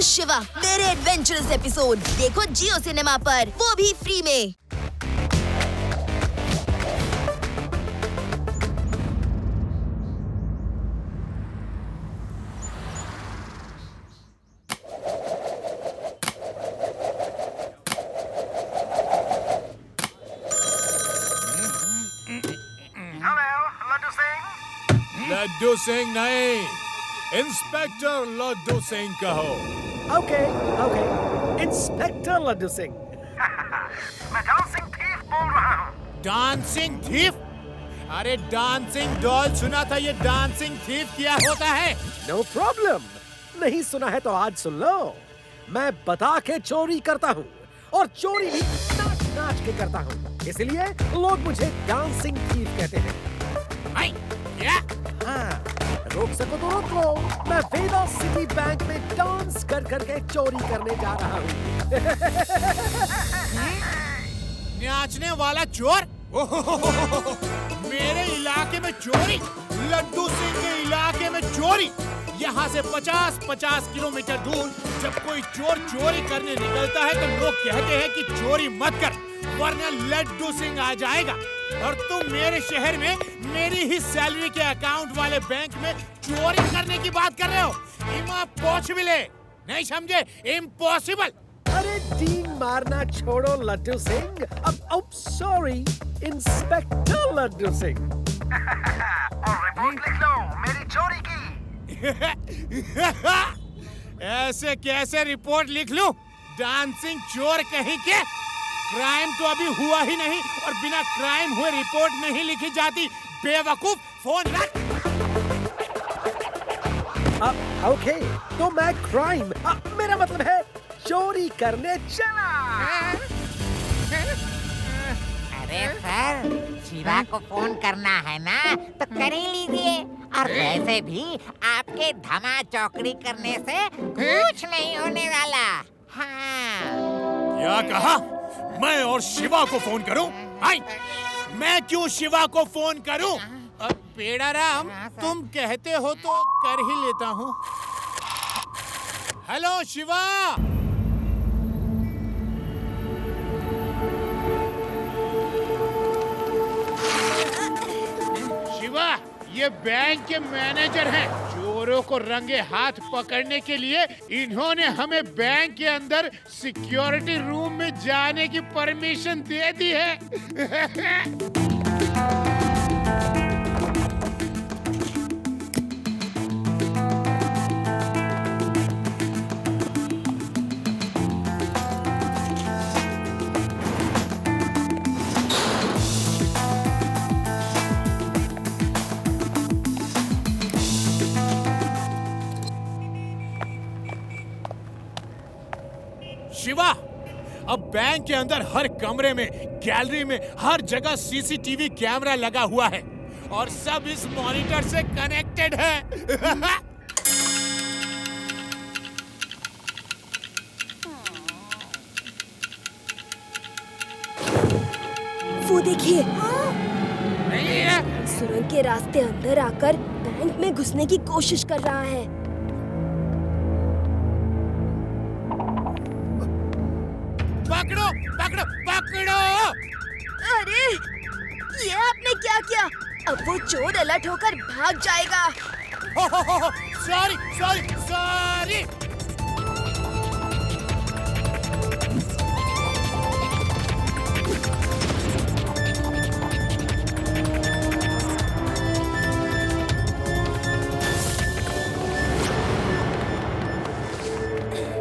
शिवा मेरे adventurous episode देखो जियो cinema पर, वो भी फ्री में। लड्डू सिंह नहीं, इंस्पेक्टर लड्डू सिंह कहो। Okay, inspector Laddu Singh. मैं डांसिंग थीफ बोल रहा हूँ। Dancing thief? अरे डांसिंग डॉल सुना था, ये डांसिंग थीफ क्या होता है? नो प्रॉब्लम, नहीं सुना है तो आज सुन लो। मैं बता के चोरी करता हूँ और चोरी भी नाच नाच के करता हूँ, इसलिए लोग मुझे डांसिंग थीफ कहते हैं। क्या? हाँ, रोक सको तो रोक लो। मैं वेदा सिटी बैंक में डांस कर करके चोरी करने जा रहा हूँ। नाचने वाला चोर? मेरे इलाके में चोरी? लड्डू सिंह के इलाके में चोरी? यहाँ से 50-50 किलोमीटर दूर जब कोई चोर चोरी करने निकलता है तो लोग कहते हैं कि चोरी मत कर वरना लड्डू सिंह आ जाएगा। और तुम मेरे शहर में मेरी ही सैलरी के अकाउंट वाले बैंक में चोरी करने की बात कर रहे हो? इम्पॉसिबल है, नहीं समझे? इम्पॉसिबल। अरे टीम मारना छोड़ो लड्डू सिंह। अब सॉरी इंस्पेक्टर लड्डू सिंह। और रिपोर्ट लिख लो मेरी चोरी की। ऐसे कैसे रिपोर्ट लिख लूं? डांसिंग चोर कहीं के? क्राइम तो अभी हुआ ही नहीं और बिना क्राइम हुए रिपोर्ट नहीं लिखी जाती। बेवकूफ, फोन रख। ओके, तो मैं क्राइम मेरा मतलब है चोरी करने चला। अरे सर, शिवा को फोन करना है ना तो कर ही लीजिए। और वैसे भी आपके धमा चौकड़ी करने से कुछ नहीं होने वाला। हाँ। क्या कहा? मैं और शिवा को फोन करूं? आई, मैं क्यों शिवा को फोन करूं? पेड़ाराम, तुम कहते हो तो कर ही लेता हूं। हेलो शिवा। शिवा, ये बैंक के मैनेजर हैं। चोरों को रंगे हाथ पकड़ने के लिए इन्होंने हमें बैंक के अंदर सिक्योरिटी रूम में जाने की परमिशन दे दी है। शिवा, अब बैंक के अंदर हर कमरे में, गैलरी में, हर जगह सीसीटीवी कैमरा लगा हुआ है और सब इस मॉनिटर से कनेक्टेड है। वो देखिए, नहीं है? सुरंग के रास्ते अंदर आकर बैंक में घुसने की कोशिश कर रहा है। पकड़ो, पकड़ो, पकड़ो! अरे, ये आपने क्या किया? अब वो चोर अलर्ट होकर भाग जाएगा। Sorry, sorry, sorry.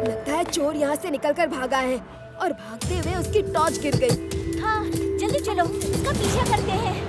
लगता है चोर यहाँ से निकलकर भागा है और भागते हुए उसकी टॉर्च गिर गई। हाँ, जल्दी चलो, इसका पीछा करते हैं।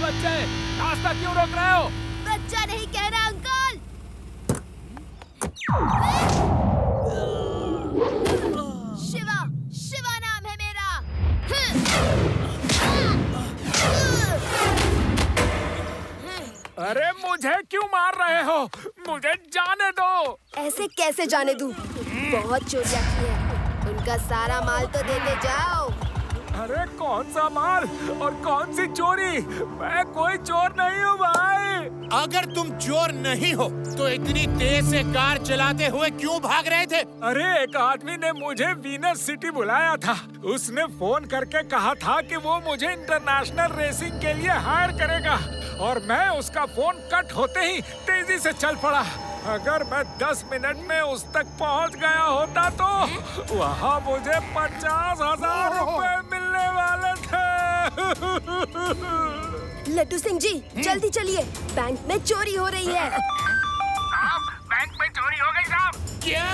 बच्चे, रास्ता क्यों रोक रहे हो? बच्चा नहीं कह रहा अंकल। शिवा, शिवा नाम है मेरा। अरे मुझे क्यों मार रहे हो? मुझे जाने दो। ऐसे कैसे जाने दूं? बहुत चोरियां की है, उनका सारा माल तो देते जाओ। अरे कौन सा माल और कौन सी चोरी? मैं कोई चोर नहीं हूँ भाई। अगर तुम चोर नहीं हो तो इतनी तेज से कार चलाते हुए क्यों भाग रहे थे? अरे एक आदमी ने मुझे वीनस सिटी बुलाया था। उसने फोन करके कहा था कि वो मुझे इंटरनेशनल रेसिंग के लिए हायर करेगा और मैं उसका फोन कट होते ही तेजी से चल पड़ा। अगर मैं 10 मिनट में उस तक पहुंच गया होता तो वहाँ मुझे 50,000 रुपए मिलने वाले थे। लड्डू सिंह जी, जल्दी चलिए, बैंक में चोरी हो रही है। बैंक में चोरी हो गई साहब। क्या?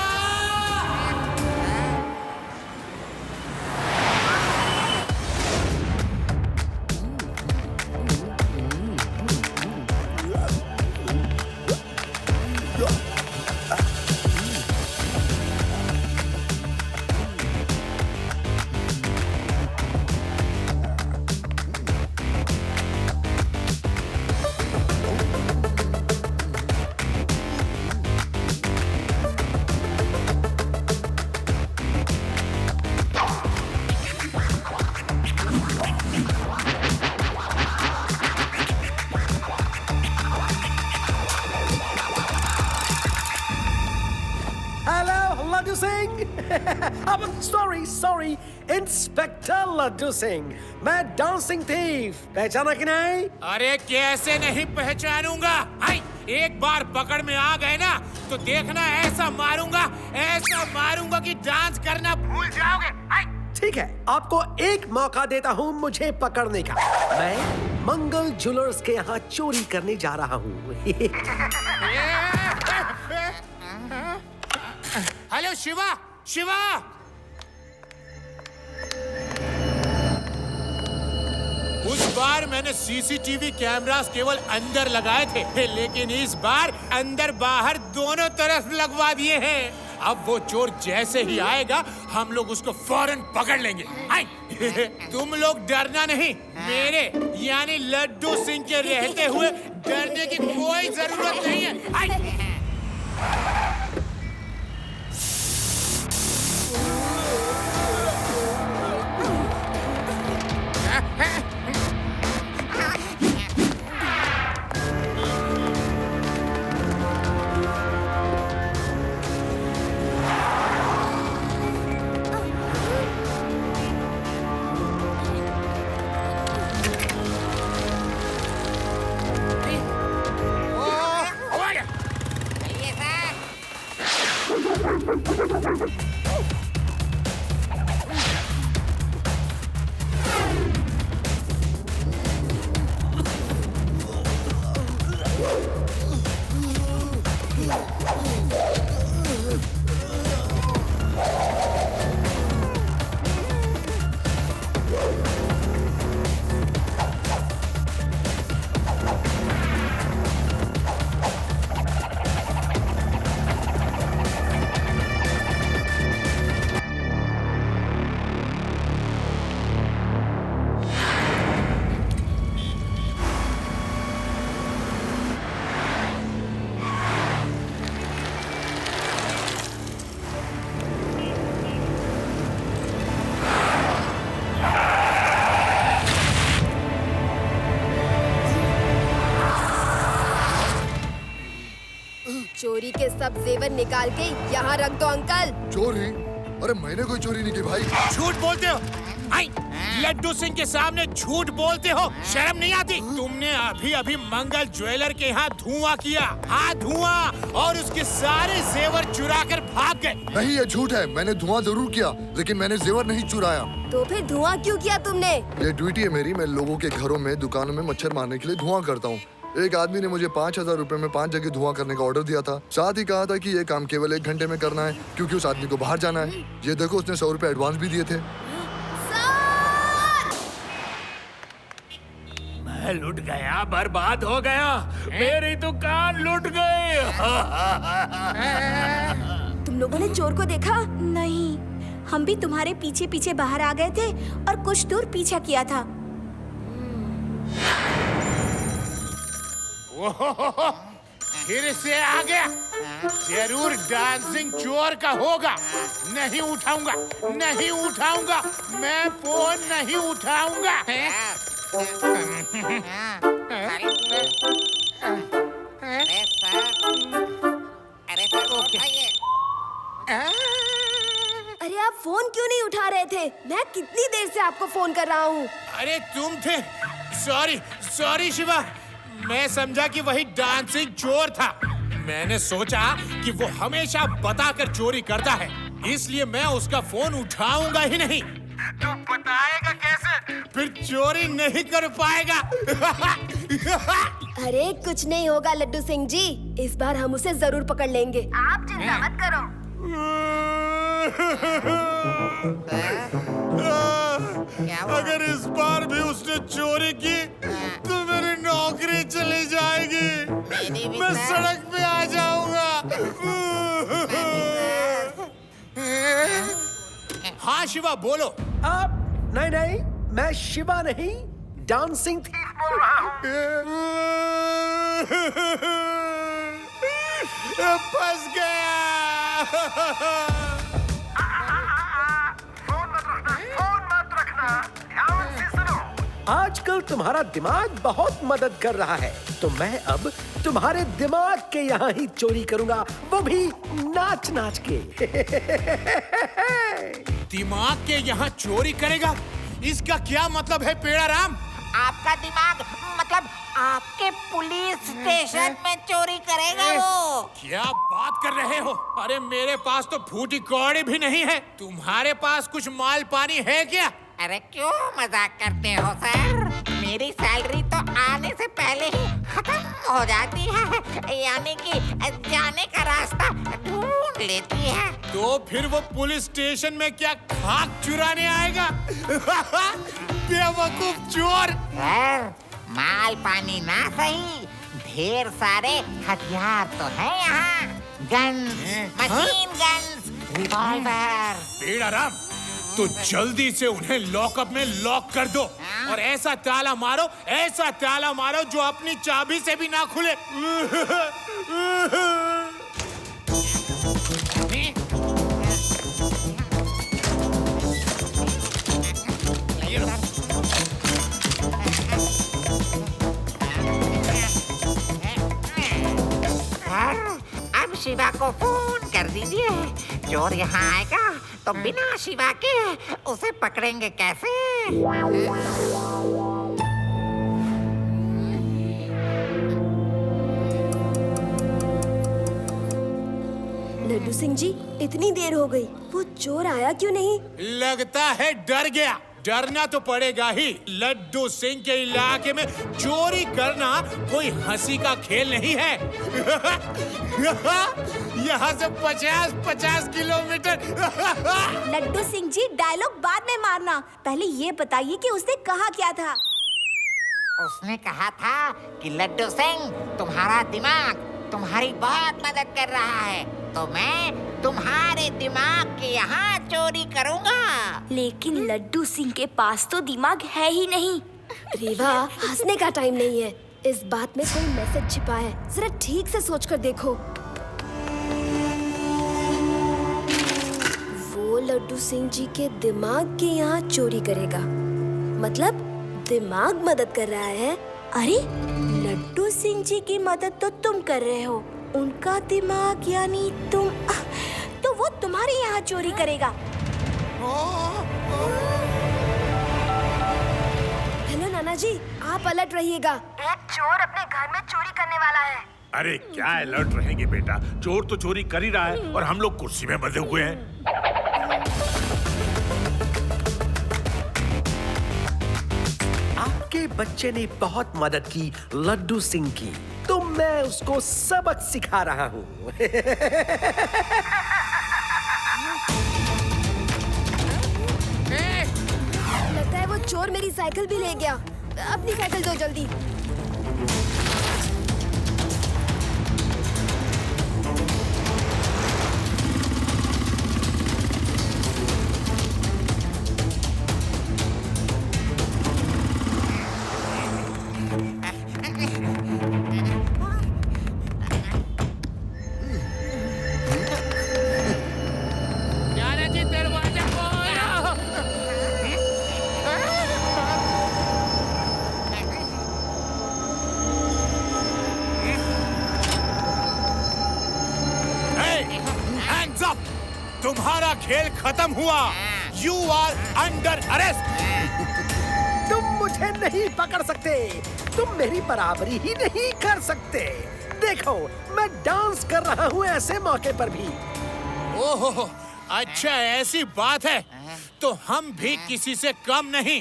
लड्डू सिंह। अब सॉरी इंस्पेक्टर लड्डू सिंह। मैं डांसिंग थीफ, पहचाना कि नहीं? अरे कैसे नहीं पहचानूंगा? हाय, एक बार पकड़ में आ गए ना तो देखना ऐसा मारूंगा कि डांस करना भूल जाओगे। हाय। ठीक है, आपको एक मौका देता हूँ मुझे पकड़ने का। मैं मंगल ज्वेलर्स के यहाँ चोरी करने जा रहा हूँ। हेलो शिवा, शिवा। उस बार मैंने सीसीटीवी कैमरास केवल अंदर लगाए थे, लेकिन इस बार अंदर बाहर दोनों तरफ लगवा दिए हैं। अब वो चोर जैसे ही आएगा हम लोग उसको फौरन पकड़ लेंगे। तुम लोग डरना नहीं, मेरे यानी लड्डू सिंह के रहते हुए डरने की कोई जरूरत नहीं है। चोरी के सब जेवर निकाल के यहाँ रख दो अंकल। चोरी? अरे मैंने कोई चोरी नहीं की भाई। झूठ बोलते हो? लड्डू सिंह के सामने झूठ बोलते हो? शर्म नहीं आती? तुमने अभी अभी मंगल ज्वेलर के यहाँ धुआं किया। हाँ, धुआं, और उसके सारे जेवर चुरा कर भाग गए। नहीं, ये झूठ है। मैंने धुआं जरूर किया, लेकिन मैंने जेवर नहीं चुराया। तो फिर धुआं क्यों किया तुमने? ये ड्यूटी है मेरी। मैं लोगों के घरों में, दुकानों में मच्छर मारने के लिए धुआं करता हूँ। एक आदमी ने मुझे 5,000 रुपए में 5 जगह धुआं करने का ऑर्डर दिया था। साथ ही कहा था कि ये काम केवल 1 घंटे में करना है, क्योंकि उस आदमी को बाहर जाना है। ये देखो, उसने 100 रुपए एडवांस भी दिए थे। मैं लुट गया, बर्बाद हो गया, मेरी दुकान लुट गई। तुम लोगों ने चोर को देखा? नहीं, हम भी तुम्हारे पीछे पीछे बाहर आ गए थे और कुछ दूर पीछा किया था। फिर से आ गया, जरूर डांसिंग चोर का होगा। नहीं उठाऊंगा, नहीं उठाऊंगा, मैं फोन नहीं उठाऊंगा। अरे सर उठाइए। अरे आप फोन क्यों नहीं उठा रहे थे? मैं कितनी देर से आपको फोन कर रहा हूँ। अरे तुम थे? सॉरी सॉरी शिवा, मैं समझा कि वही डांसिंग चोर था। मैंने सोचा कि वो हमेशा बताकर चोरी करता है, इसलिए मैं उसका फोन उठाऊंगा ही नहीं। तू बताएगा कैसे? फिर चोरी नहीं कर पाएगा। अरे कुछ नहीं होगा लड्डू सिंह जी, इस बार हम उसे जरूर पकड़ लेंगे। आप चिंता मत करो। अगर इस बार भी उसने चोरी की तो मेरी नौकरी चली जाएगी, मैं सड़क पे आ जाऊंगा। हाँ शिवा बोलो। अब नहीं, मैं शिवा नहीं, डांसिंग थीफ बोल रहा हूँ। फंस गया। फोन मत रखना, ध्यान से सुनो। आजकल तुम्हारा दिमाग बहुत मदद कर रहा है, तो मैं अब तुम्हारे दिमाग के यहाँ ही चोरी करूंगा, वो भी नाच नाच के। दिमाग के यहाँ चोरी करेगा? इसका क्या मतलब है पेड़ाराम? आपका दिमाग मतलब आपके पुलिस स्टेशन में चोरी करेगा वो। क्या बात कर रहे हो? अरे मेरे पास तो फूटी कौड़ी भी नहीं है, तुम्हारे पास कुछ माल पानी है क्या? अरे क्यों मजाक करते हो सर? मेरी सैलरी तो आने से पहले ही खत्म हो जाती है, यानी कि जाने का रास्ता ढूंढ लेती है। तो फिर वो पुलिस स्टेशन में क्या खाक चुराने आएगा? बेवकूफ चोर। सर माल पानी ना सही, ढेर सारे हथियार तो है यहाँ। Guns, machine guns, revolver. Pedaram, तो जल्दी से उन्हें लॉकअप में लॉक कर दो और ऐसा ताला मारो जो अपनी चाबी से भी ना खुले। अब शिवा को फोन कर दीजिए, चोर यहाँ आएगा तो बिना शिवा के उसे पकड़ेंगे कैसे? लड्डू सिंह जी, इतनी देर हो गई, वो चोर आया क्यों नहीं? लगता है डर गया। डरना तो पड़ेगा ही, लड्डू सिंह के इलाके में चोरी करना कोई हंसी का खेल नहीं है। यहाँ से 50-50 किलोमीटर। लड्डू सिंह जी, डायलॉग बाद में मारना, पहले ये बताइए कि उसने कहा क्या था? उसने कहा था कि लड्डू सिंह, तुम्हारा दिमाग तुम्हारी बहुत मदद कर रहा है, तो मैं तुम्हारे दिमाग के यहाँ चोरी करूँगा। लेकिन लड्डू सिंह के पास तो दिमाग है ही नहीं। रेवा, हंसने का टाइम नहीं है, इस बात में कोई मैसेज छिपा है, जरा ठीक से सोचकर देखो। वो लड्डू सिंह जी के दिमाग के यहाँ चोरी करेगा, मतलब दिमाग मदद कर रहा है। अरे लड्डू सिंह जी की मदद तो तुम कर रहे हो, उनका दिमाग यानी तुम, तो वो तुम्हारे यहाँ चोरी करेगा। हेलो नाना जी, आप अलर्ट रहिएगा। एक चोर अपने घर में चोरी करने वाला है। अरे क्या अलर्ट रहेंगे बेटा, चोर तो चोरी कर ही रहा है और हम लोग कुर्सी में बंधे हुए हैं। आपके बच्चे ने बहुत मदद की लड्डू सिंह की, तो मैं उसको सबक सिखा रहा हूँ। लगता है वो चोर मेरी साइकिल भी ले गया। अपनी साइकिल दो जल्दी। Hands up! तुम्हारा खेल खत्म हुआ। You are under arrest. तुम मुझे नहीं पकड़ सकते। तुम मेरी बराबरी ही नहीं कर सकते। देखो, मैं डांस कर रहा हूँ ऐसे मौके पर भी। ओहो, अच्छा ऐसी बात है तो हम भी किसी से कम नहीं।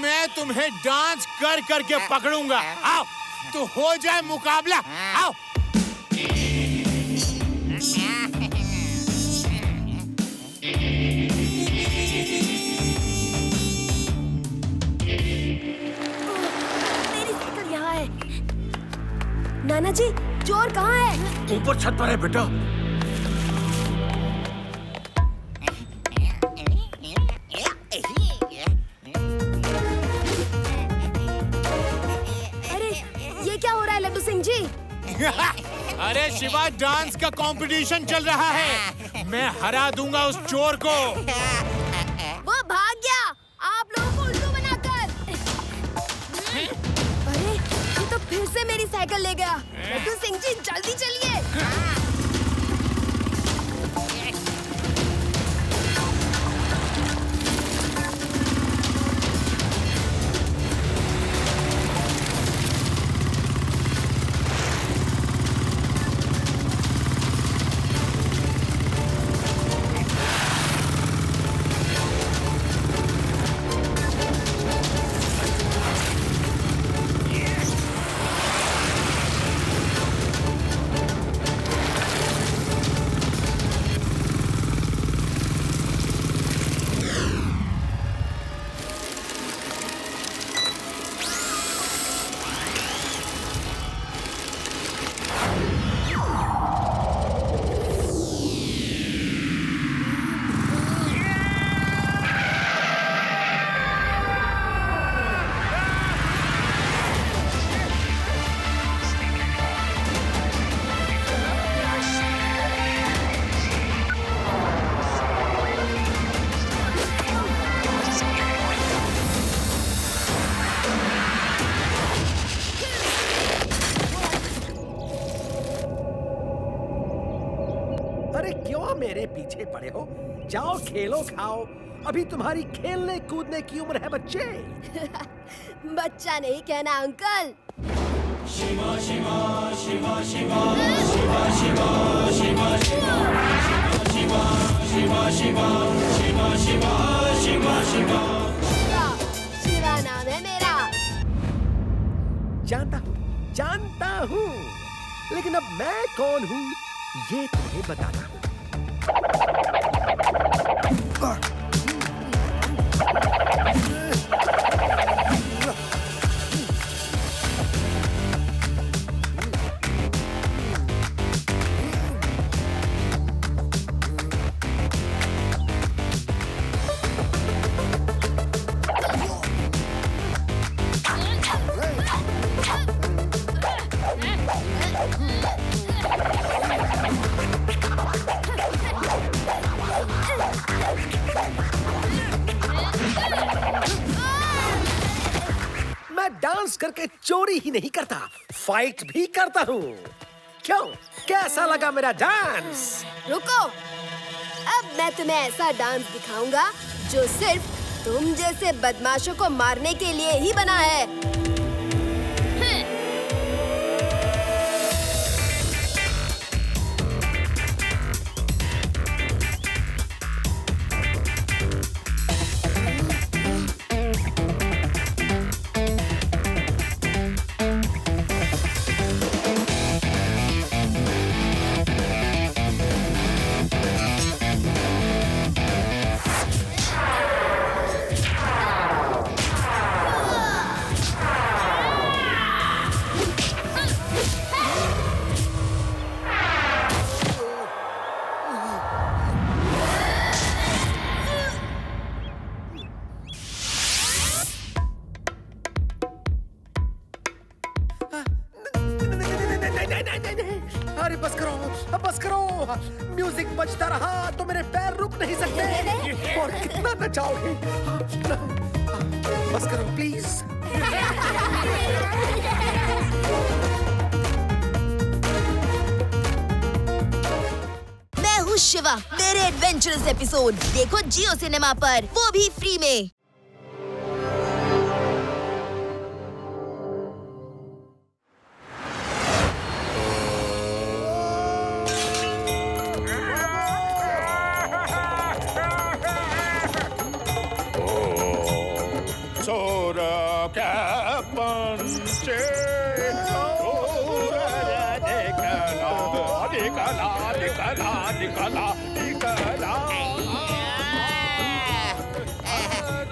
मैं तुम्हें डांस कर करके पकड़ूंगा। आओ, तो हो जाए मुकाबला। आओ। मेरी साइकिल यहाँ है। नाना जी, चोर कहाँ है? ऊपर छत पर है बेटा। अरे, ये क्या हो रहा है लड्डू सिंह जी? अरे शिवा, डांस का कंपटीशन चल रहा है। मैं हरा दूंगा उस चोर को। वो भाग गया, आप लोगों को उल्लू बनाकर। अरे, ये तो फिर से मेरी साइकिल ले गया। लड्डू सिंह जी, जल्दी चलिए। अरे क्यों मेरे पीछे पड़े हो? जाओ खेलो खाओ। अभी तुम्हारी खेलने कूदने की उम्र है बच्चे। बच्चा नहीं कहना अंकल। शिवा नाम है मेरा। जानता हूँ, लेकिन अब मैं कौन हूँ ये तुम्हें बताता हूँ। डांस करके चोरी ही नहीं करता, फाइट भी करता हूँ। क्यों, कैसा लगा मेरा डांस? रुको, अब मैं तुम्हें ऐसा डांस दिखाऊंगा जो सिर्फ तुम जैसे बदमाशों को मारने के लिए ही बना है। नहीं। अरे बस करो। म्यूजिक बजता रहा तो मेरे पैर रुक नहीं सकते। और कितना नचाओगे? बस करो प्लीज। मैं हूँ शिवा। मेरे एडवेंचरस एपिसोड देखो जियो सिनेमा पर, वो भी फ्री में।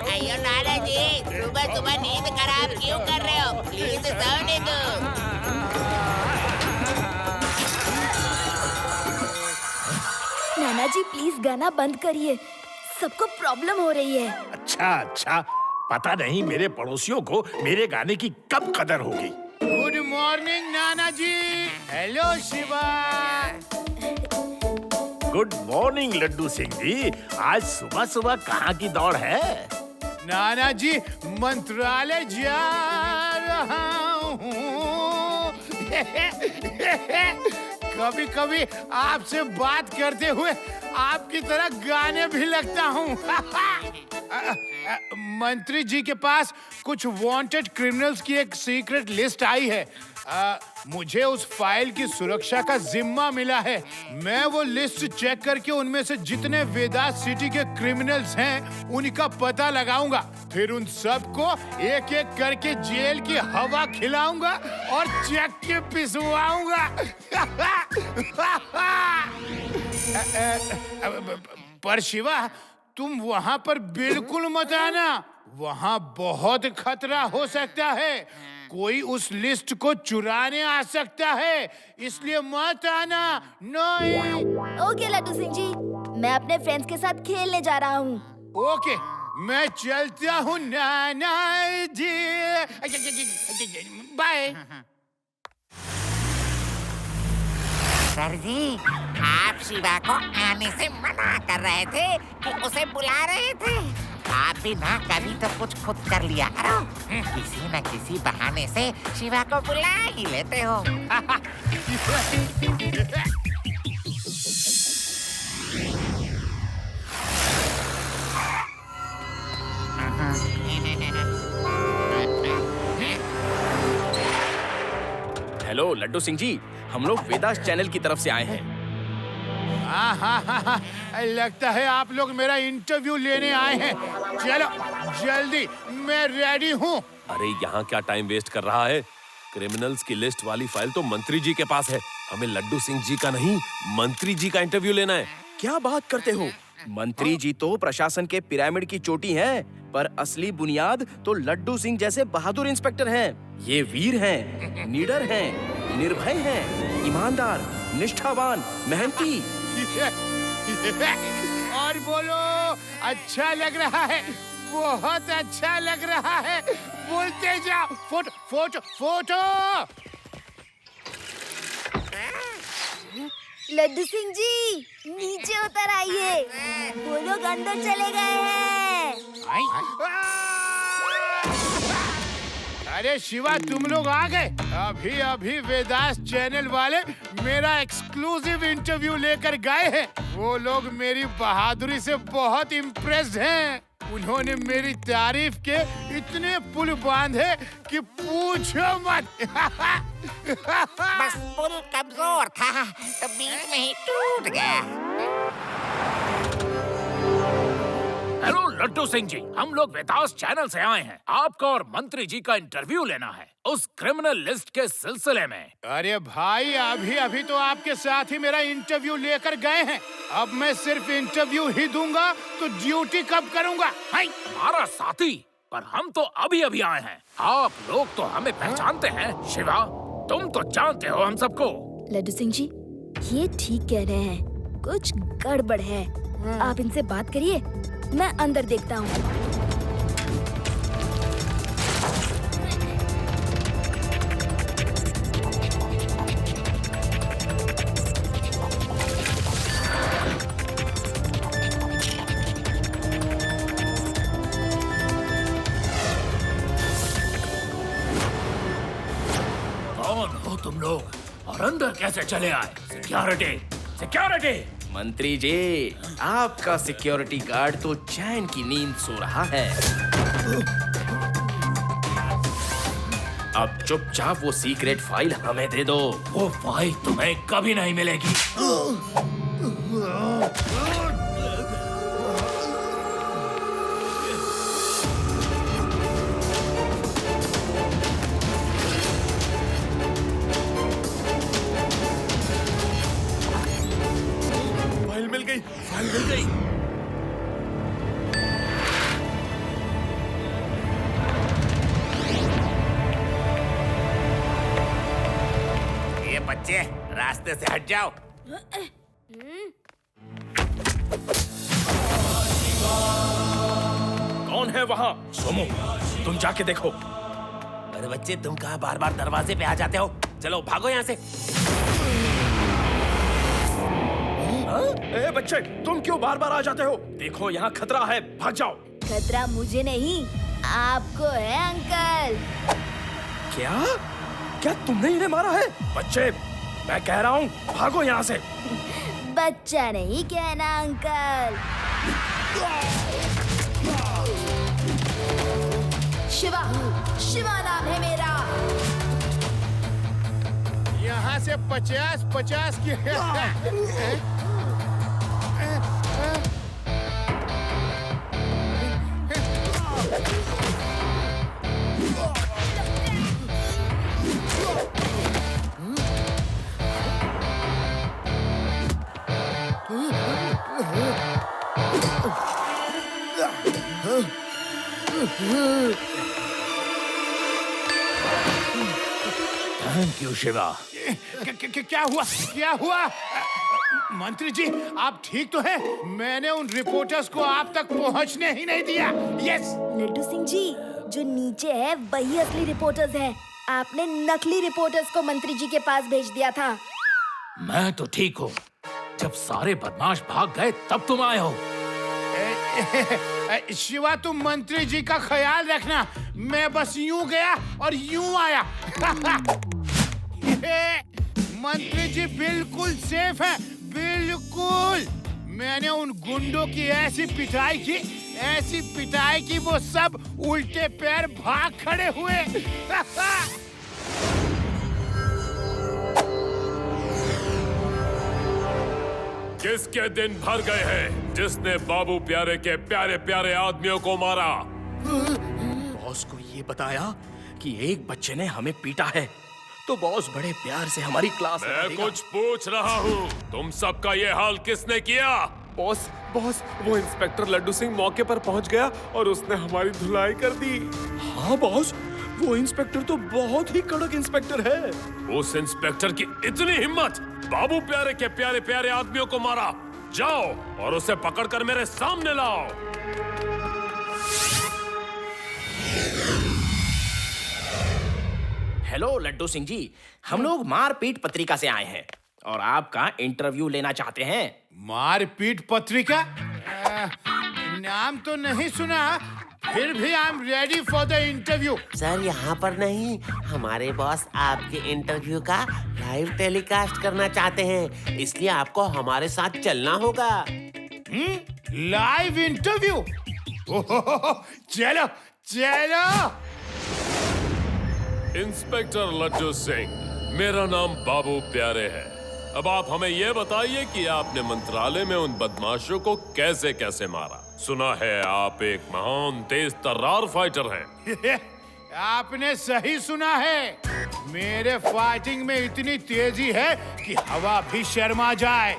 अयो नाना जी, सुबह नींद खराब क्यों कर रहे हो? प्लीज सोने दो। नाना जी प्लीज गाना बंद करिए, सबको प्रॉब्लम हो रही है। अच्छा, पता नहीं मेरे पड़ोसियों को मेरे गाने की कब कदर होगी। गुड मॉर्निंग नाना जी। Hello Shiva. Good morning Laddu Singh ji. आज सुबह कहाँ की दौड़ है? नाना जी मंत्रालय जा रहा हूँ। कभी कभी आपसे बात करते हुए आपकी तरह गाने भी लगता हूँ। मंत्री जी के पास कुछ वांटेड क्रिमिनल्स की एक सीक्रेट लिस्ट आई है। मुझे उस फाइल की सुरक्षा का जिम्मा मिला है। मैं वो लिस्ट चेक करके उनमें से जितने वेदास सिटी के क्रिमिनल्स हैं उनका पता लगाऊंगा। फिर उन सबको एक एक करके जेल की हवा खिलाऊंगा और चक्के पिसवाऊंगा। पर शिवा, तुम वहाँ पर बिल्कुल मत आना। वहाँ बहुत खतरा हो सकता है। कोई उस लिस्ट को चुराने आ सकता है, इसलिए मत आना। नहीं। ओके लड्डू सिंह जी, मैं अपने फ्रेंड्स के साथ खेलने जा रहा हूँ। ओके, मैं चलता हूँ नाना जी। बाय। सर जी, आप शिवा को आने से मना कर रहे थे कि उसे बुला रहे थे। आप भी ना कभी तो कुछ खुद कर लिया करो। किसी न किसी बहाने से शिवा को बुला ही लेते हो। हेलो लड्डू सिंह जी, हम लोग वेदास चैनल की तरफ से आए हैं। हाँ, लगता है आप लोग मेरा इंटरव्यू लेने आए हैं। चलो जल्दी, मैं रेडी हूँ। अरे यहाँ क्या टाइम वेस्ट कर रहा है? क्रिमिनल्स की लिस्ट वाली फाइल तो मंत्री जी के पास है। हमें लड्डू सिंह जी का नहीं, मंत्री जी का इंटरव्यू लेना है। क्या बात करते हो? मंत्री जी तो प्रशासन के पिरामिड की चोटी हैं, पर असली बुनियाद तो लड्डू सिंह जैसे बहादुर इंस्पेक्टर हैं। ये वीर हैं, निडर हैं, निर्भय हैं, ईमानदार, निष्ठावान, मेहनती। और बोलो, अच्छा लग रहा है, बहुत अच्छा लग रहा है। बोलते जाओ। फोटो। लड्डू सिंह जी नीचे उतर आइए, वो लोग अंदर चले गए हैं। अरे शिवा, तुम लोग आ गए। अभी वेदास चैनल वाले मेरा एक्सक्लूसिव इंटरव्यू लेकर गए हैं। वो लोग मेरी बहादुरी से बहुत इम्प्रेस्ड हैं। उन्होंने मेरी तारीफ के इतने पुल बांधे कि पूछो मत। बस पुल कमजोर था तो बीच में ही टूट गया। हेलो लड्डू सिंह जी, हम लोग वेदास चैनल से आए हैं। आपका और मंत्री जी का इंटरव्यू लेना है उस क्रिमिनल लिस्ट के सिलसिले में। अरे भाई, अभी तो आपके साथ ही मेरा इंटरव्यू लेकर गए हैं। अब मैं सिर्फ इंटरव्यू ही दूंगा तो ड्यूटी कब करूंगा? हमारा साथी, पर हम तो अभी आए हैं। आप लोग तो हमें पहचानते हैं। शिवा, तुम तो जानते हो हम सबको। लड्डू सिंह जी, ये ठीक कह रहे हैं, कुछ गड़बड़ है। आप इनसे बात करिए, मैं अंदर देखता हूँ। कौन हो तुम लोग और अंदर कैसे चले आए? Security, security! मंत्री जी, आपका सिक्योरिटी गार्ड तो चैन की नींद सो रहा है। अब चुपचाप वो सीक्रेट फाइल हमें दे दो। वो फाइल तुम्हें कभी नहीं मिलेगी। फाइल मिल गई, फाइल मिल गई। बच्चे, रास्ते से हट जाओ। कौन है वहाँ? सोमू, तुम जाके देखो। अरे बच्चे, तुम कहाँ बार बार दरवाजे पे आ जाते हो? चलो भागो यहाँ से। ए बच्चे, तुम क्यों बार बार आ जाते हो? देखो यहाँ खतरा है, भाग जाओ। खतरा मुझे नहीं, आपको है अंकल। क्या? क्या तुमने इन्हें मारा है? बच्चे, मैं कह रहा हूँ भागो यहाँ से। बच्चा नहीं कहना अंकल। शिवा, शिवा नाम है मेरा। यहाँ से 50-50 की थैंक यू शिवा। क्या हुआ? क्या हुआ? मंत्री जी, आप ठीक तो हैं? मैंने उन रिपोर्टर्स को आप तक पहुंचने ही नहीं दिया। यस। लड्डू सिंह जी, जो नीचे है वही असली रिपोर्टर्स हैं। आपने नकली रिपोर्टर्स को मंत्री जी के पास भेज दिया था। मैं तो ठीक हूँ। जब सारे बदमाश भाग गए तब तुम आए हो। शिवा, तुम मंत्री जी का ख्याल रखना। मैं बस यूं गया और यूं आया। मंत्री जी बिल्कुल सेफ है, बिल्कुल। मैंने उन गुंडों की ऐसी पिटाई की वो सब उल्टे पैर भाग खड़े हुए। किसके दिन भर गए हैं जिसने बाबू प्यारे के प्यारे प्यारे आदमियों को मारा? बॉस को ये बताया कि एक बच्चे ने हमें पीटा है, तो बॉस बड़े प्यार से हमारी क्लास में मैं कुछ पूछ रहा हूँ, तुम सबका ये हाल किसने किया? बॉस, वो इंस्पेक्टर लड्डू सिंह मौके पर पहुंच गया और उसने हमारी धुलाई कर दी। हाँ बॉस, वो इंस्पेक्टर तो बहुत ही कड़क इंस्पेक्टर है। उस इंस्पेक्टर की इतनी हिम्मत, बाबू प्यारे के प्यारे प्यारे आदमियों को मारा। जाओ और उसे पकड़कर मेरे सामने लाओ। हेलो लड्डू सिंह जी, हम लोग मारपीट पत्रिका से आए हैं और आपका इंटरव्यू लेना चाहते हैं। मारपीट पत्रिका? नाम तो नहीं सुना, फिर भी I am ready for the interview. Sir, यहाँ पर नहीं, हमारे बॉस आपके इंटरव्यू का लाइव टेलीकास्ट करना चाहते हैं, इसलिए आपको हमारे साथ चलना होगा। Live interview? चलो चलो। इंस्पेक्टर लड्डू सिंह, मेरा नाम बाबू प्यारे है। अब आप हमें ये बताइए कि आपने मंत्रालय में उन बदमाशों को कैसे कैसे मारा? सुना है आप एक महान तेज तर्रार फाइटर हैं। आपने सही सुना है। मेरे फाइटिंग में इतनी तेजी है कि हवा भी शर्मा जाए।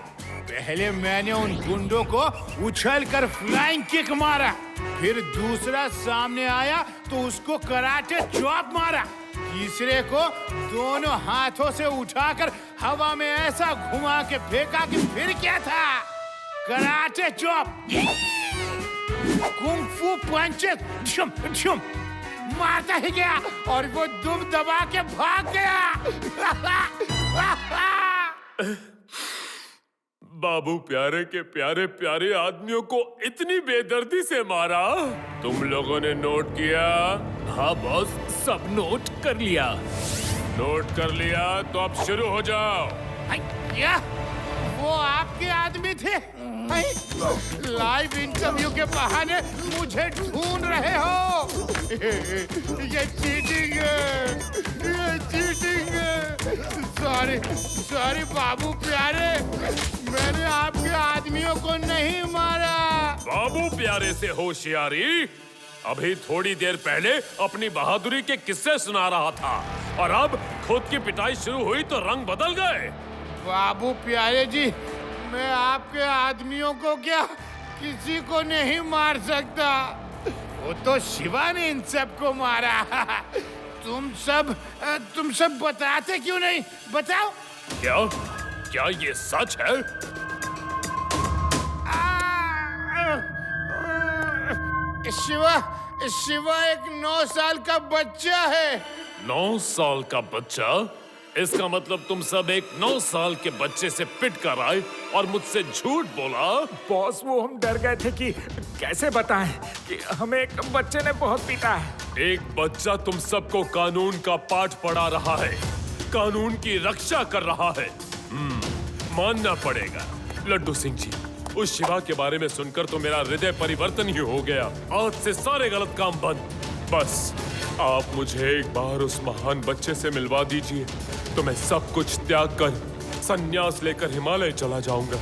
पहले मैंने उन गुंडों को उछलकर फ्लाइंग किक मारा, फिर दूसरा सामने आया तो उसको कराटे चॉप मारा, तीसरे को दोनों हाथों से उठाकर हवा में ऐसा घुमा के फेंका कि फिर क्या था? कराटे चॉप, कुंग फू पंचेस, झुम झुम मारता ही गया और वो दुम दबा के भाग गया। बाबू प्यारे के प्यारे प्यारे आदमियों को इतनी बेदर्दी से मारा? तुम लोगों ने नोट किया? हाँ बॉस, सब नोट कर लिया। नोट कर लिया तो अब शुरू हो जाओ। क्या वो आपके आदमी थे? लाइव इंटरव्यू के बहाने मुझे ढूंढ रहे हो? ये चीटिंग है, ये चीटिंग है। सॉरी बाबू प्यारे, मैंने आपके आदमियों को नहीं मारा। बाबू प्यारे से होशियारी? अभी थोड़ी देर पहले अपनी बहादुरी के किस्से सुना रहा था और अब खुद की पिटाई शुरू हुई तो रंग बदल गए। बाबू प्यारे जी, मैं आपके आदमियों को क्या किसी को नहीं मार सकता। वो तो शिवा ने इन सबको मारा। तुम सब बताते क्यों नहीं? बताओ। क्या ये सच है? शिवा एक 9 साल का बच्चा है। 9 साल का बच्चा? इसका मतलब तुम सब एक 9 साल के बच्चे से पिट कर आए और मुझसे झूठ बोला? बॉस, वो हम डर गए थे कि कैसे बताएं कि हमें एक बच्चे ने बहुत पीटा है। एक बच्चा तुम सबको कानून का पाठ पढ़ा रहा है, कानून की रक्षा कर रहा है। मानना पड़ेगा लड्डू सिंह जी, उस शिवा के बारे में सुनकर तो मेरा हृदय परिवर्तन ही हो गया। आज से सारे गलत काम बंद। बस आप मुझे एक बार उस महान बच्चे से मिलवा दीजिए तो मैं सब कुछ त्याग कर संन्यास लेकर हिमालय चला जाऊंगा।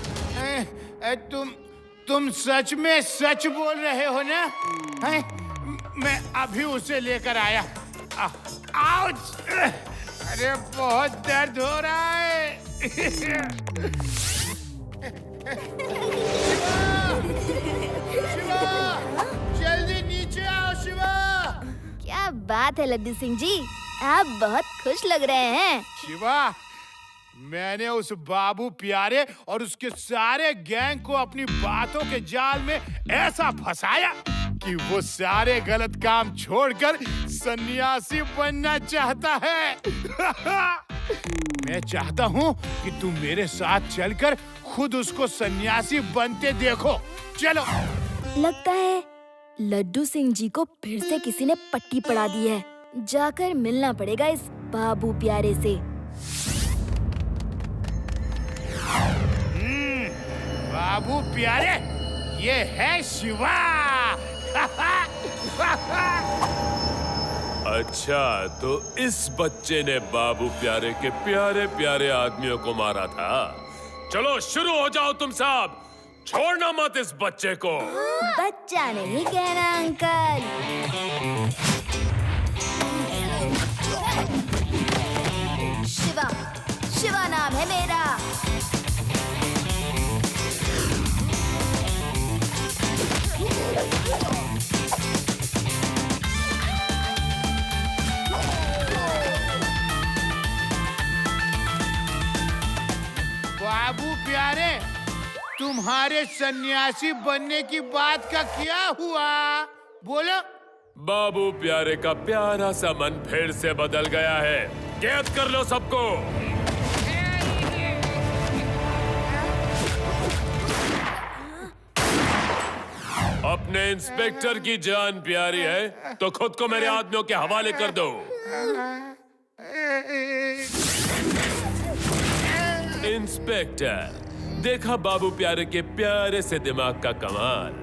तुम सच में सच बोल रहे हो ना? मैं अभी उसे लेकर आया। आउच! अरे बहुत दर्द हो रहा है। शिवा, जल्दी नीचे आओ शिवा। क्या बात है लड्डू सिंह जी, आप बहुत खुश लग रहे हैं। शिवा, मैंने उस बाबू प्यारे और उसके सारे गैंग को अपनी बातों के जाल में ऐसा फंसाया कि वो सारे गलत काम छोड़कर सन्यासी बनना चाहता है। मैं चाहता हूँ कि तुम मेरे साथ चलकर खुद उसको सन्यासी बनते देखो। चलो। लगता है लड्डू सिंह जी को फिर से किसी ने पट्टी पड़ा दी है। जाकर मिलना पड़ेगा इस बाबू प्यारे से। बाबू प्यारे, ये है शिवा। अच्छा, तो इस बच्चे ने बाबू प्यारे के प्यारे प्यारे आदमियों को मारा था। चलो शुरू हो जाओ तुम सब, छोड़ना मत इस बच्चे को। बच्चा नहीं कहना अंकल। शिवा नाम है मेरा। बाबू प्यारे, तुम्हारे सन्यासी बनने की बात का क्या हुआ? बोलो। बाबू प्यारे का प्यारा सा मन फिर से बदल गया है। कैद कर लो सबको। अपने इंस्पेक्टर की जान प्यारी है तो खुद को मेरे आदमियों के हवाले कर दो। इंस्पेक्टर, देखा बाबू प्यारे के प्यारे से दिमाग का कमाल।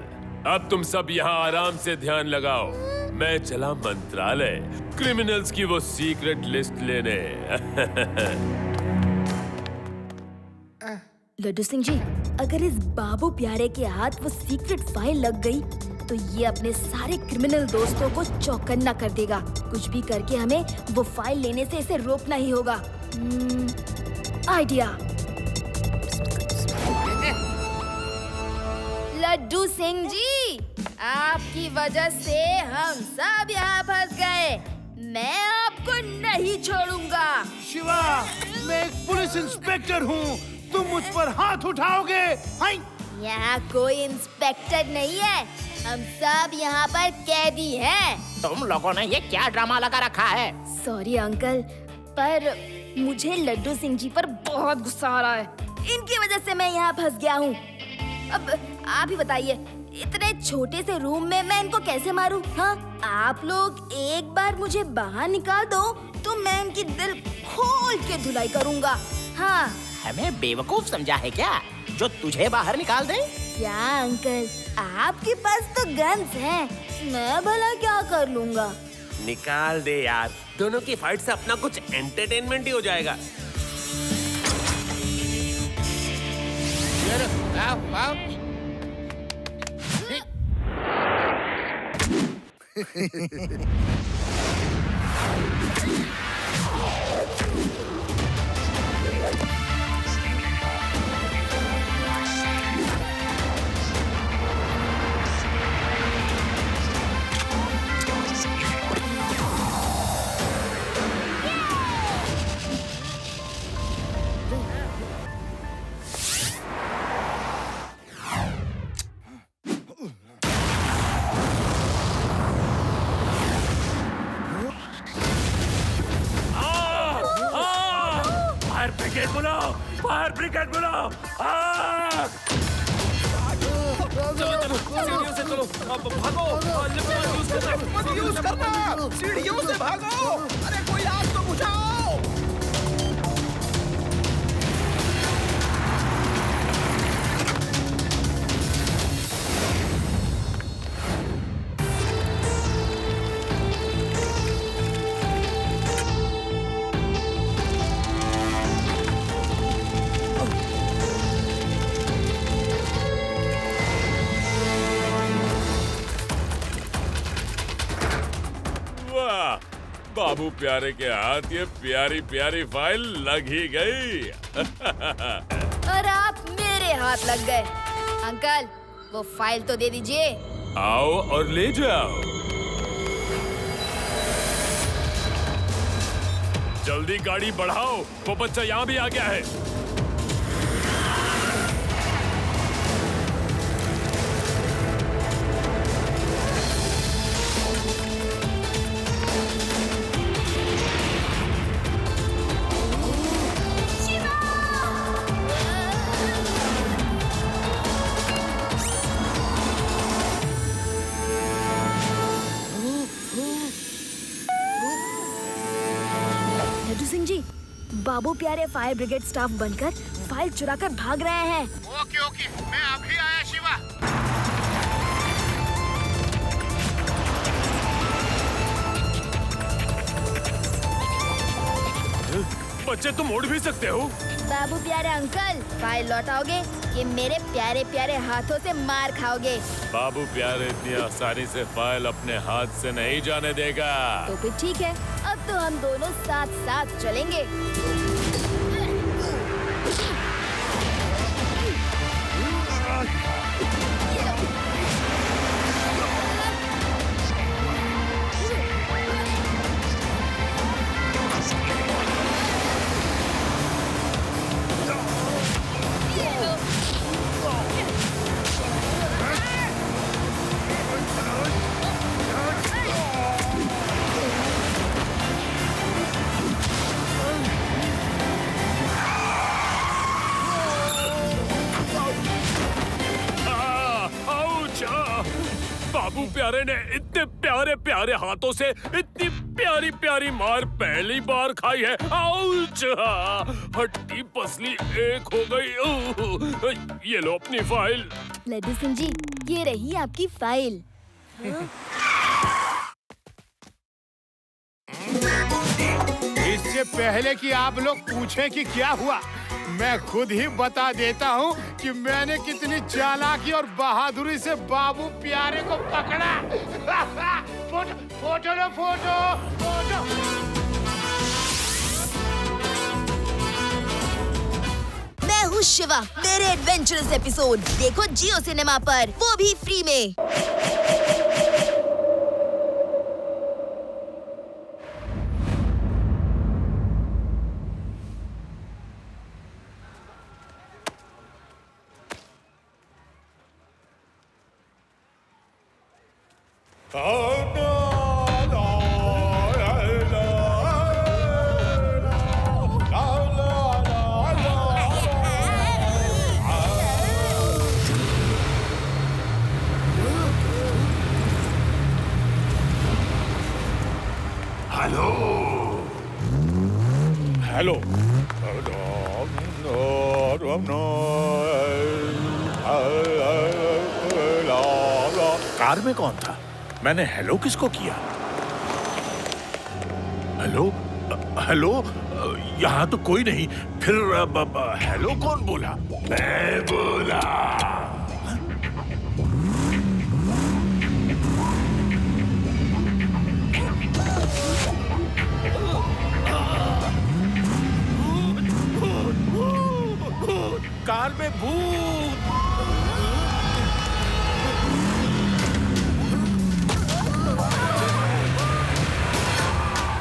अब तुम सब यहाँ आराम से ध्यान लगाओ। मैं चला मंत्रालय क्रिमिनल्स की वो सीक्रेट लिस्ट लेने। लड्डू सिंह जी, अगर इस बाबू प्यारे के हाथ वो सीक्रेट फाइल लग गई तो ये अपने सारे क्रिमिनल दोस्तों को चौकन्ना कर देगा। कुछ भी करके हमें वो फाइल लेने से इसे रोकना ही होगा। आइडिया। लड्डू सिंह जी, आपकी वजह से हम सब यहाँ फंस गए। मैं आपको नहीं छोड़ूंगा। शिवा, मैं एक पुलिस इंस्पेक्टर हूँ, तुम मुझ पर हाथ उठाओगे? यहाँ कोई इंस्पेक्टर नहीं है, हम सब यहाँ पर कैदी हैं। तुम लोगों ने ये क्या ड्रामा लगा रखा है? सॉरी अंकल, पर मुझे लड्डू सिंह जी पर बहुत गुस्सा आ रहा है। इनकी वजह से मैं यहाँ फंस गया हूँ। अब आप ही बताइए, इतने छोटे से रूम में मैं इनको कैसे मारूं? हाँ, आप लोग एक बार मुझे बाहर निकाल दो तो मैं इनकी दिल के धुलाई करूँगा। हाँ। हमें बेवकूफ समझा है क्या जो तुझे बाहर निकाल दे? क्या अंकल, आपके पास तो गन्स हैं, मैं भला क्या कर लूँगा। निकाल दे यार, दोनों की फाइट से अपना कुछ एंटरटेनमेंट ही हो जाएगा। फायर ब्रिगेड बुलाओ! सीढ़ियों से चलो, अब भागो! मत यूज करना! सीढ़ियों से भागो! अरे कोई आग तो बुझाओ! बाबू प्यारे के हाथ ये प्यारी प्यारी फाइल लग ही गई। और आप मेरे हाथ लग गए। अंकल, वो फाइल तो दे दीजिए। आओ और ले जाओ। जल्दी गाड़ी बढ़ाओ, वो बच्चा यहाँ भी आ गया है। बाबू प्यारे फायर ब्रिगेड स्टाफ बनकर फाइल चुराकर भाग रहे हैं। ओके ओके, मैं अभी आया शिवा। बच्चे तुम उड़ भी सकते हो। बाबू प्यारे अंकल, फाइल लौटाओगे कि मेरे प्यारे प्यारे हाथों से मार खाओगे? बाबू प्यारे इतनी आसानी से फाइल अपने हाथ से नहीं जाने देगा। तो फिर ठीक है, अब तो हम दोनों साथ साथ चलेंगे। बाबू प्यारे ने इतने प्यारे प्यारे हाथों से इतनी प्यारी प्यारी मार पहली बार खाई है। आउच! हड्डी पसली एक हो गई। ये लो अपनी फाइल। लड्डू सिंह जी, ये रही आपकी फाइल। इससे पहले कि आप लोग पूछें कि क्या हुआ, मैं खुद ही बता देता हूँ कि मैंने कितनी चालाकी और बहादुरी से बाबू प्यारे को पकड़ा। फोटो लो, फोटो फोटो। मैं हूँ शिवा। मेरे एडवेंचरस एपिसोड देखो जियो सिनेमा पर, वो भी फ्री में। हेलो। कार में कौन था? मैंने हेलो किसको किया? हेलो हेलो, यहाँ तो कोई नहीं। फिर हेलो कौन बोला? मैं बोला। कार में भूत।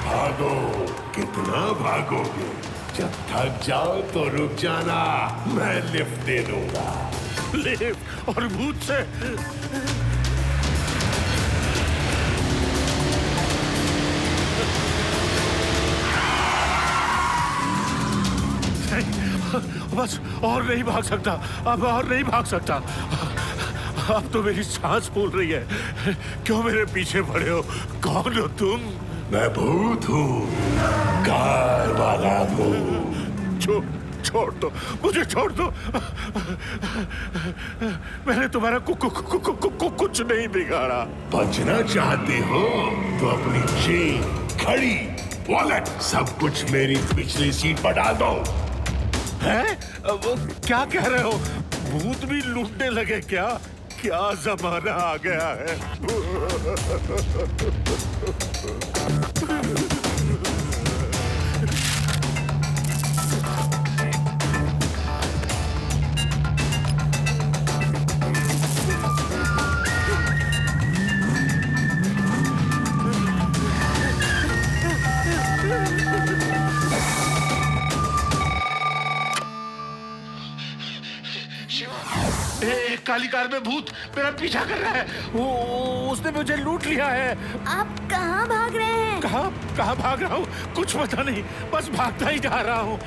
भागो, कितना भागोगे? जब थक जाओ तो रुक जाना, मैं लिफ्ट दे दूंगा। लिफ्ट और भूत से? बस और नहीं भाग सकता, अब और नहीं भाग सकता। अब तो मेरी सांस फूल रही है। क्यों मेरे पीछे पड़े हो? कौन हो तुम? मैं भूत हूँ, कार वाला भूत। छोड़ दो, मुझे छोड़ दो। मैंने तुम्हारा कुछ नहीं बिगाड़ा। बचना चाहते हो तो अपनी चेन, घड़ी, वॉलेट सब कुछ मेरी पिछली सीट पर डाल दो। हैं? वो क्या कह रहे हो? भूत भी लूटने लगे क्या? क्या जमाना आ गया है? काली कार में भूत मेरा पीछा कर रहा है। उसने मुझे लूट लिया है। आप कहाँ भाग रहे हैं? कहाँ भाग रहा हूँ? कुछ पता नहीं, बस भागता ही जा रहा हूँ।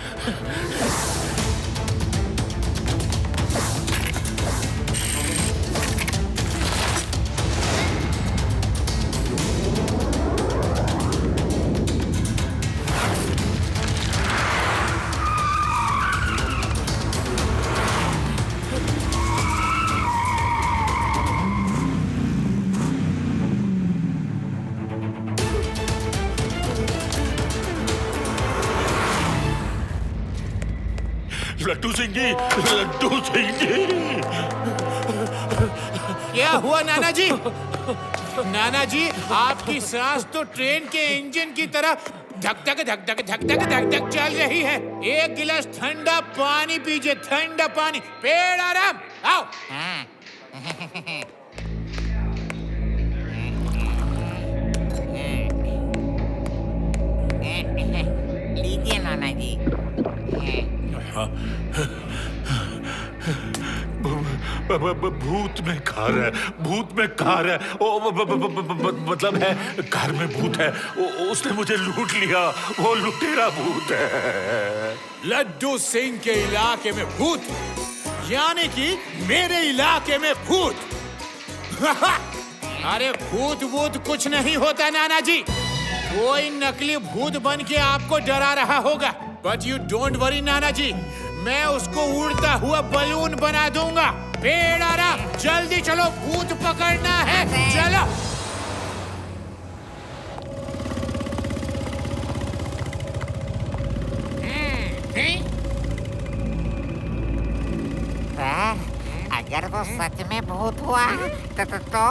लड्डू सिंह जी, लड्डू सिंह जी। क्या हुआ नाना जी? नाना जी, आपकी सांस तो ट्रेन के इंजन की तरह धक धक धक धक धक धक धक धक चल रही है। एक गिलास ठंडा पानी पीजिए, ठंडा पानी। पेड़ आराम, आओ। लीजिए नाना जी। भूत में कार है, भूत में कार है। मतलब है कार में भूत है। उसने मुझे लूट लिया। वो लुटेरा भूत है। लड्डू सिंह के इलाके में भूत, यानी कि मेरे इलाके में भूत। अरे भूत कुछ नहीं होता नाना जी। कोई नकली भूत बन के आपको डरा रहा होगा। बट यू डोंट वरी नाना जी, मैं उसको उड़ता हुआ बलून बना दूंगा। पेड़ आराम, जल्दी चलो, भूत पकड़ना है। चलो। अगर वो सच में भूत हुआ तो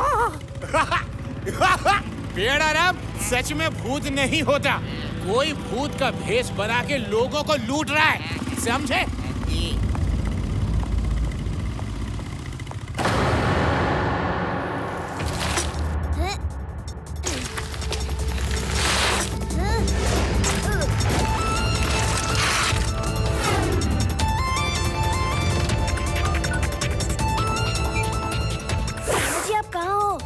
पेड़ आराम, सच में भूत नहीं होता। कोई भूत का भेष बना के लोगों को लूट रहा है, समझे?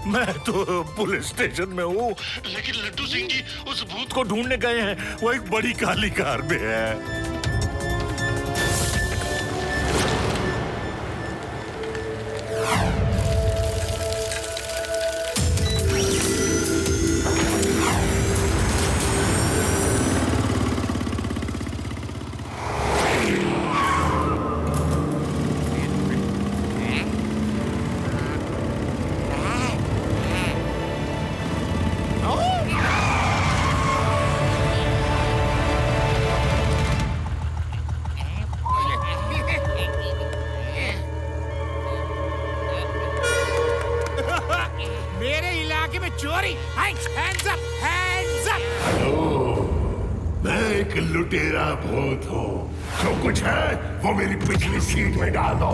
मैं तो पुलिस स्टेशन में हूँ, लेकिन लड्डू सिंह जी उस भूत को ढूंढने गए हैं। वो एक बड़ी काली कार में है। लुटेरा भूत हो। जो कुछ है वो मेरी पिछली सीट में डाल दो।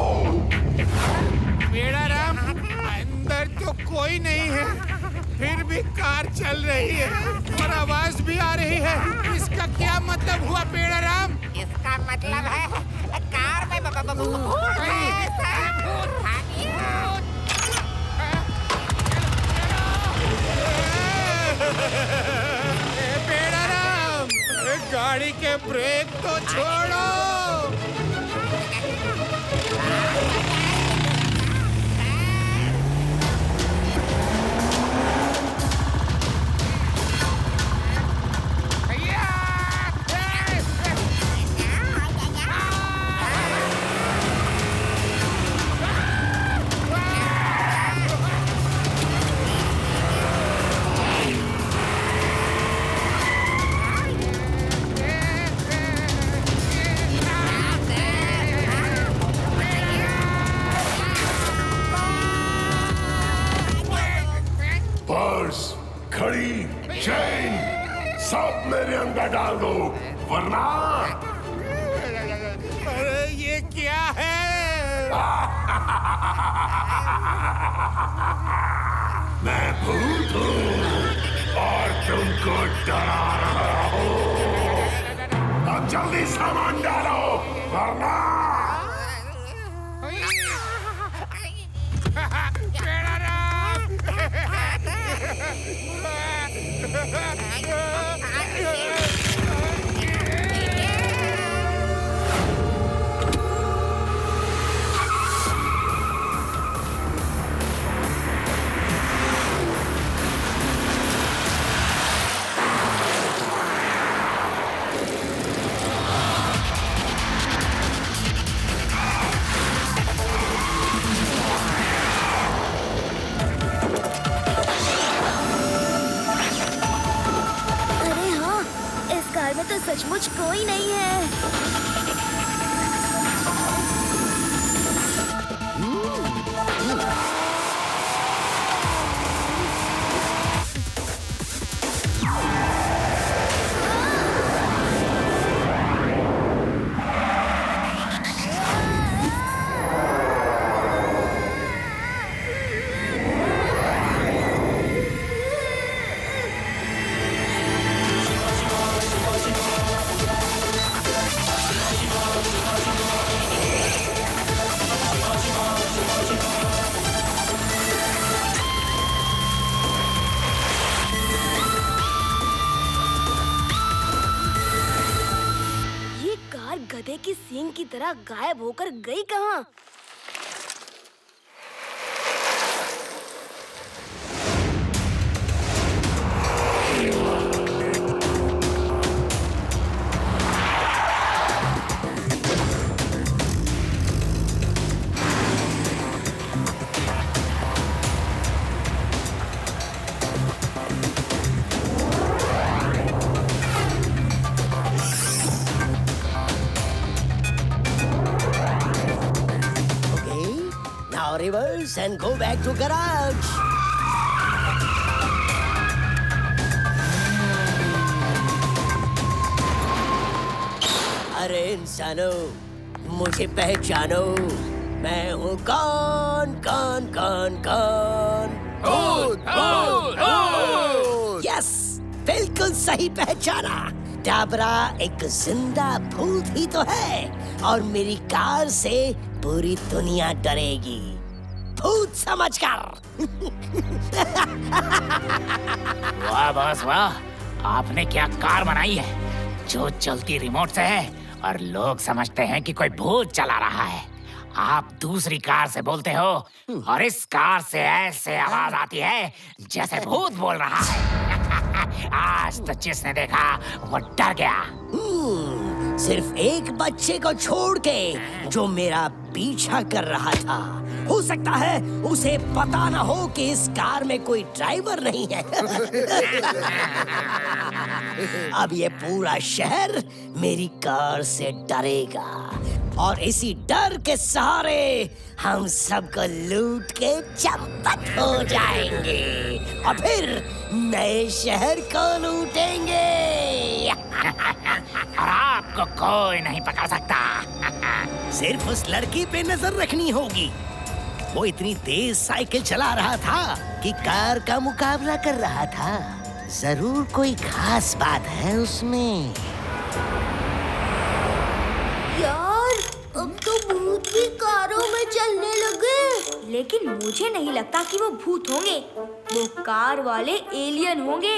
बेड़ा राम, अंदर तो कोई नहीं है, फिर भी कार चल रही है और आवाज भी आ रही है। इसका क्या मतलब हुआ बेड़ा राम? इसका मतलब है कार में भूत है, सर, भूत भागिए। बेड़ा राम, गाड़ी के ब्रेक तो छोड़ो। पर्स, घड़ी, चेन सब मेरे अंदर डाल दो, वरना अरे ये क्या है? मैं भूत हूँ और तुमको डरा रहा हूँ। अब जल्दी सामान डालो, वरना बेड़ा राम! अरे हाँ, इस कार में तो सचमुच कोई नहीं है। ये कार गधे की सींग की तरह गायब होकर गई कहाँ? Now reverse and go back to garage. अरे इंसानों, मुझे पहचानो, मैं हूँ कौन कौन कौन कौन? यस, बिल्कुल सही पहचाना। डाबरा एक जिंदा भूत ही तो है और मेरी कार से पूरी दुनिया डरेगी, भूत समझकर। वाह बॉस वाह, आपने क्या कार बनाई है जो चलती रिमोट से है और लोग समझते हैं कि कोई भूत चला रहा है। आप दूसरी कार से बोलते हो और इस कार से ऐसे आवाज आती है जैसे भूत बोल रहा है। आज तो जिसने देखा वो डर गया। सिर्फ एक बच्चे को छोड़ के जो मेरा पीछा कर रहा था। हो सकता है उसे पता ना हो कि इस कार में कोई ड्राइवर नहीं है। अब ये पूरा शहर मेरी कार से डरेगा और इसी डर के सहारे हम सबको लूट के चंपत हो जाएंगे और फिर नए शहर को लूटेंगे। और आपको कोई नहीं पकड़ सकता। सिर्फ उस लड़की पे नजर रखनी होगी। वो इतनी तेज साइकिल चला रहा था कि कार का मुकाबला कर रहा था। जरूर कोई खास बात है उसमें। यार, अब तो भूत भी कारों में चलने लगे। लेकिन मुझे नहीं लगता कि वो भूत होंगे। वो कार वाले एलियन होंगे।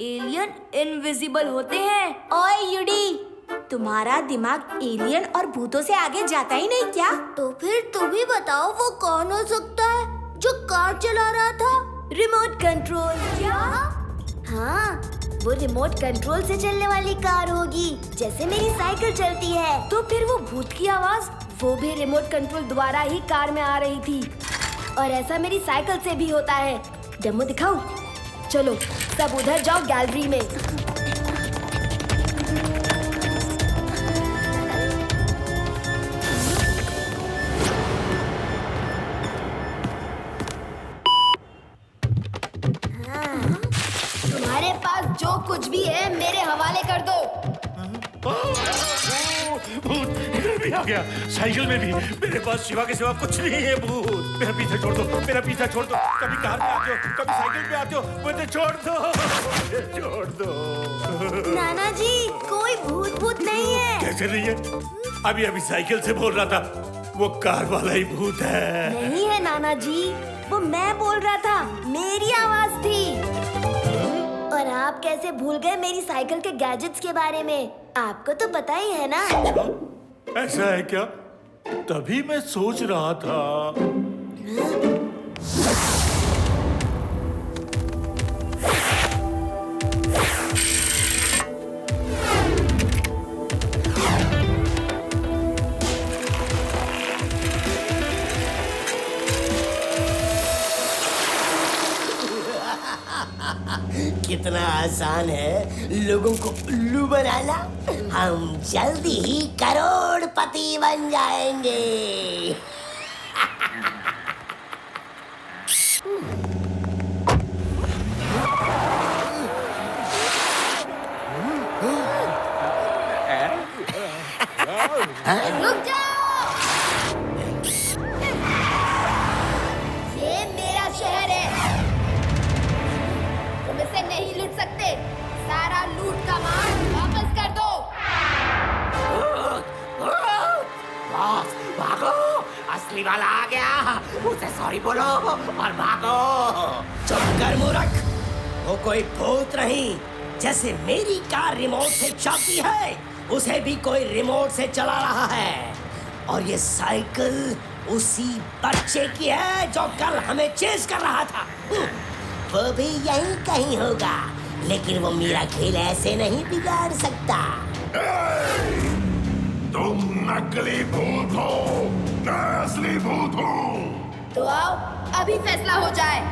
एलियन इनविजिबल होते हैं। ओए यूडी, तुम्हारा दिमाग एलियन और भूतों से आगे जाता ही नहीं क्या? तो फिर तुम ही बताओ वो कौन हो सकता है जो कार चला रहा था? Remote control. क्या? हाँ, वो रिमोट कंट्रोल से चलने वाली कार होगी, जैसे मेरी साइकिल चलती है। तो फिर वो भूत की आवाज वो भी रिमोट कंट्रोल द्वारा ही कार में आ रही थी। और ऐसा मेरी साइकिल से भी होता है। डेमो दिखाऊं? चलो सब उधर जाओ गैलरी में। तुम्हारे पास जो कुछ भी है मेरे हवाले कर दो। भूत इधर भी आ गया, साइकिल में भी। मेरे पास शिवा के सिवा कुछ नहीं है। भूत मेरा पीछा छोड़ दो, मेरा पीछा छोड़ दो। कभी कार में आते हो, कभी साइकिल पे आते हो, मुझे छोड़ दो, मुझे छोड़ दो। नाना जी, कोई भूत नहीं है। कैसे नहीं है? अभी अभी साइकिल से बोल रहा था। वो कार वाला ही भूत है। नहीं है नाना जी, वो मैं बोल रहा था, मेरी आवाज थी। और आप कैसे भूल गए मेरी साइकिल के गैजेट्स के बारे में? आपको तो पता ही है ना। ऐसा है क्या? तभी मैं सोच रहा था। कितना आसान है लोगों को उल्लू बनाना। हम जल्दी ही करोड़पति बन जाएंगे। रुक जाओ! ये मेरा शहर है, तुम इसे नहीं लूट सकते। सारा लूट का माल वापस कर दो। बॉस, भागो! असली वाला आ गया। उसे सॉरी बोलो और भागो। चुप कर मूर्ख, वो कोई भूत नहीं। जैसे मेरी कार रिमोट से चलती है, उसे भी कोई रिमोट से चला रहा है। और ये साइकिल उसी बच्चे की है जो कल हमें चेस कर रहा था। वो भी यहीं कहीं होगा, लेकिन वो मेरा खेल ऐसे नहीं बिगाड़ सकता। तुम नकली भूत हो, मैं असली भूत हूँ। तो आओ अभी फैसला हो जाए।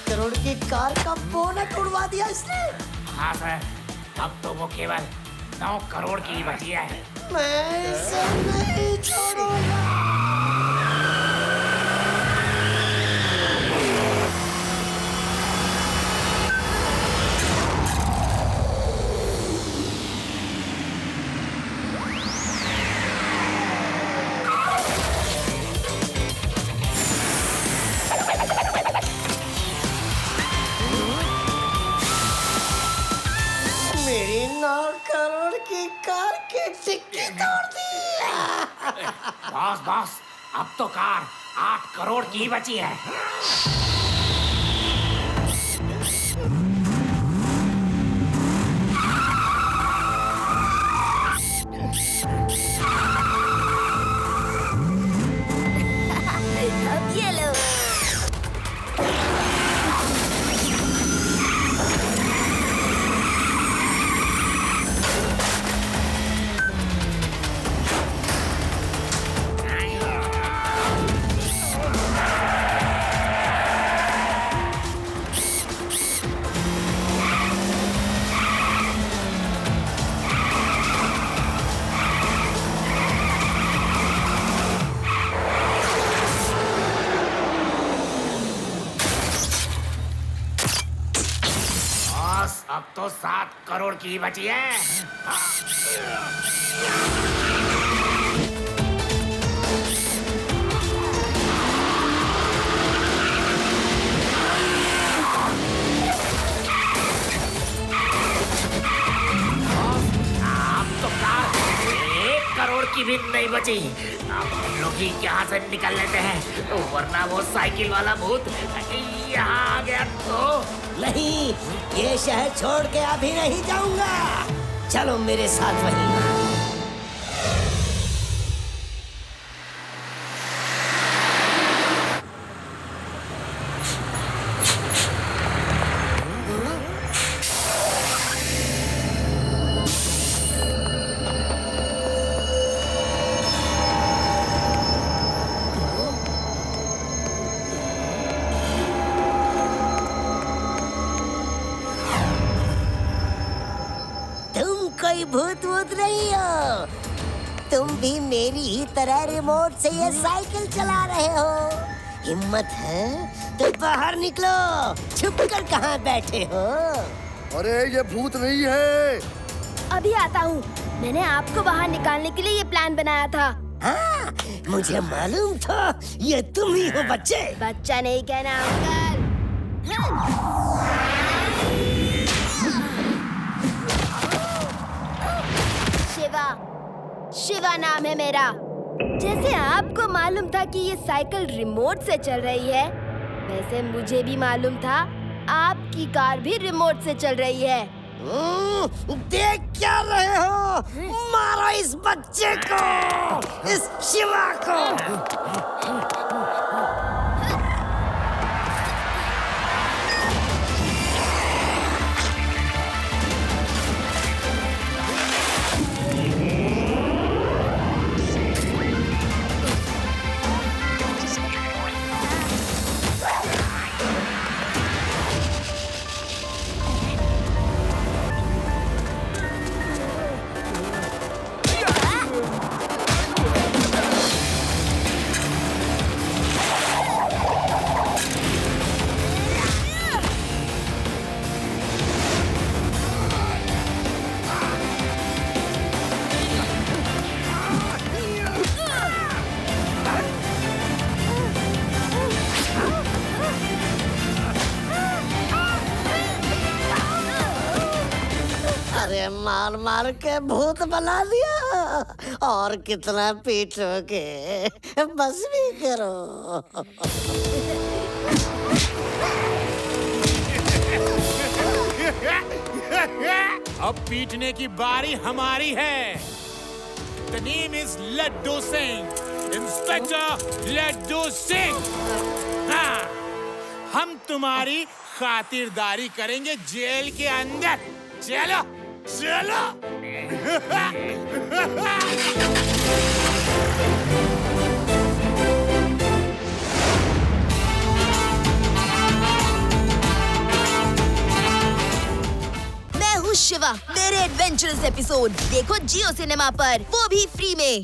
करोड़ की कार का बोनट उड़वा दिया इसने। हाँ सर, अब तो वो केवल 9 करोड़ की ही बची है। मैं इसे नहीं छोड़ूंगा। मेरी 9 करोड़ की कार की डिक्की तोड़ दी। बॉस बॉस, अब तो कार 8 करोड़ की ही बची है। अब ये लो। अब करोड़ की ही बची है। अब तो कार 1 करोड़ की भी नहीं बची। अब हम लोग ही यहाँ से निकल लेते हैं, वरना वो साइकिल वाला भूत यहाँ आ गया तो। नहीं, ये शहर छोड़ के अभी नहीं जाऊंगा। चलो मेरे साथ वहीं। कोई भूत वूत नहीं हो, तुम भी मेरी ही तरह रिमोट से ये साइकिल चला रहे हो। हिम्मत है तो बाहर निकलो, छुप कर कहाँ बैठे हो? अरे ये भूत नहीं है। अभी आता हूँ। मैंने आपको बाहर निकालने के लिए ये प्लान बनाया था। हाँ, मुझे मालूम था ये तुम ही हो बच्चे। बच्चा नहीं कहना अंकल। शिवा नाम है मेरा। जैसे आपको मालूम था कि ये साइकिल रिमोट से चल रही है, वैसे मुझे भी मालूम था आपकी कार भी रिमोट से चल रही है। देख क्या रहे हो? मारो इस बच्चे को, इस शिवा को। मार मार के भूत बना दिया। और कितना पीटोगे? बस भी करो। अब पीटने की बारी हमारी है। The name is Laddu Singh, inspector Laddu Singh. हाँ, हम तुम्हारी खातिरदारी करेंगे जेल के अंदर। चलो चलो। मैं हूँ शिवा। मेरे एडवेंचरस एपिसोड देखो जियो सिनेमा पर, वो भी फ्री में।